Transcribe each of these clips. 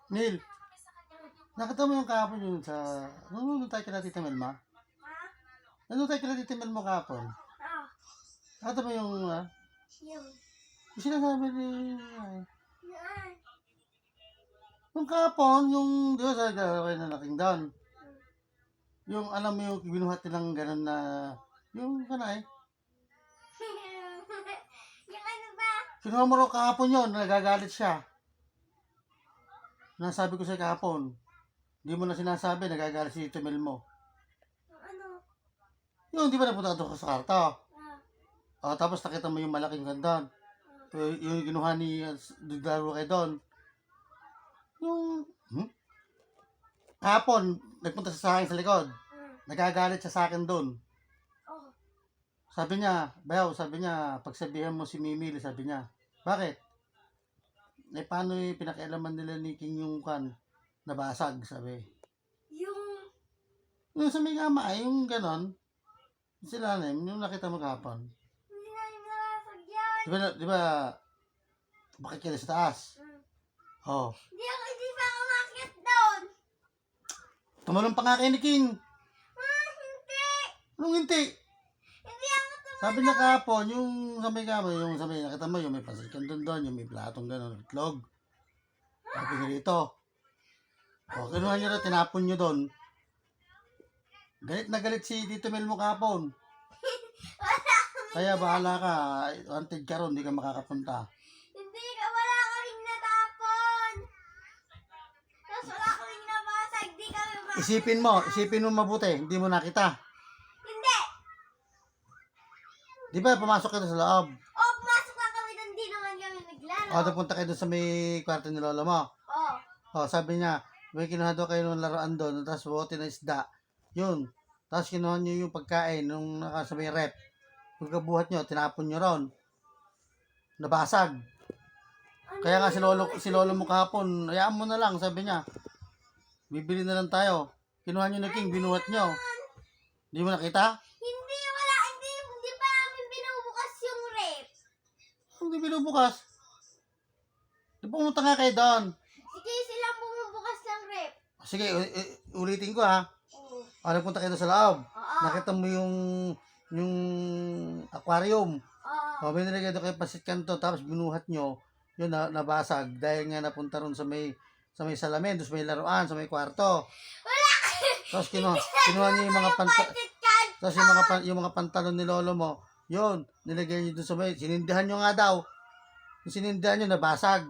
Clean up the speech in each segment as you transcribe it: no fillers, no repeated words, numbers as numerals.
Neil, nakita mo yung kahapon yun sa... Nung tayo kila Tita Melma? Nung tayo kila Tita Melma kahapon? Nakita mo yung... Yung sinasabi ni... Yung kahapon, yung... Di ba sa gawin na naking down? Yung alam mo yung binuhat nilang gano'n na... Yung kanay. Yung ano ba? Kinuha mo rin kahapon yun, nagagalit siya. Nasabi ko sa'yo kahapon. Hindi mo na sinasabi, nagagalit si Tita Melmo. Yung ano? Yung di ba napunta doon ka sa karto? Tapos nakita mo yung malaking ganda. Yung ginuha ni Dudaro kay Don. Yung... Kahapon, nagpunta siya sa akin sa likod. Nagagalit siya sa akin doon. Oh. Sabi niya, Bayaw, sabi niya, pagsabihan mo si Mimili, sabi niya. Bakit? Paano pinakialaman nila ni King yung kan nabasag, sabi. Yung sa may kama, yung ganon. Sila na yung nakita mo kahapon. Hindi namin nabasag yan. Di ba, bakit kila sa taas? Oh. Hindi pa ako makakit doon. Tumalong pa nga kay ni King. Hindi. Anong hindi? Hindi ako tumalon. Sabi niya kahapon, yung sa may kama, yung sa may, nakita mo, yung may pasikan doon, yung may platong gano'n, itlog. Sabi niya rito. Kinuha niya rin, tinapon niyo doon. Galit na galit si Tito Melmo kahapon. Kaya bahala ka, wanted ka ron, hindi ka makakapunta. Hindi ka, wala ka rin natapon. Tapos wala ka rin nabasag, di kami Isipin mo mabuti, hindi mo nakita. Hindi. Di ba, pumasok ka doon sa loob? Pumasok lang kami doon, di naman kami naglaro. Napunta kayo doon sa may kwarto ni Lolo mo. Sabi niya, may kinuha daw kayo ng laruan doon, tapos bote na isda. Yun. Tapos kinuha niyo yung pagkain nung naka sa may rep. Pagkabuhat niyo, tinapon niyo ron. Nabasag. Kaya nga si lolo mo kahapon, hayaan mo na lang, sabi niya. Bibili na lang tayo. Kinuha niyo na King, binuhat niyo. Hindi mo nakita? Hindi, wala. Hindi pa namin binubukas yung rep. Hindi binubukas. Di pumunta nga kayo doon. Sige, silang bumubukas ng rep. Sige, ulitin ko ha. Nagpunta kayo doon sa loob. Nakita mo yung aquarium. Binili kayo doon kay Pasit Kanto, tapos binuhat nyo, yun nabasag dahil nga napunta ron sa may salamin, doon sa may laruan, sa may kwarto. Wala! Tapos kinuha niyo yung mga tapos yung mga pantalon ni lolo mo, yun, nilagay niyo doon sa may, sinindihan nyo nga daw. Yung sinindihan nyo, nabasag.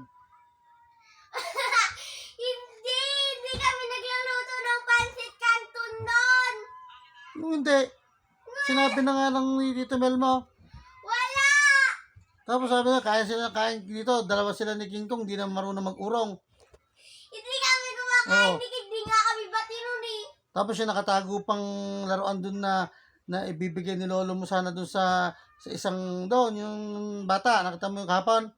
Hindi kami nagluluto ng pancit canton doon. Hindi. Sinabi na nga lang ni Tito Melmo. Wala! Tapos sabi na, kaya sila kain dito. Dalawa sila ni King Kong, di na marunong mag-urong. Hindi kami kumakain, hindi nga kami bati nun eh. Tapos yung nakatago pang laruan dun na ibibigay ni lolo mo sana dun sa isang doon, yung bata. Nakita mo yung kahapon?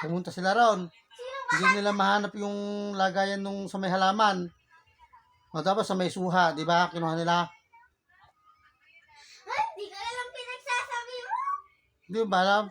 Pumunta sila ron. Hindi nila mahanap yung lagayan nung sa may halaman. Tapos sa may suha, di ba? Kinuha nila. Hindi ko alam pinagsasabi mo. Hindi mo ba alam?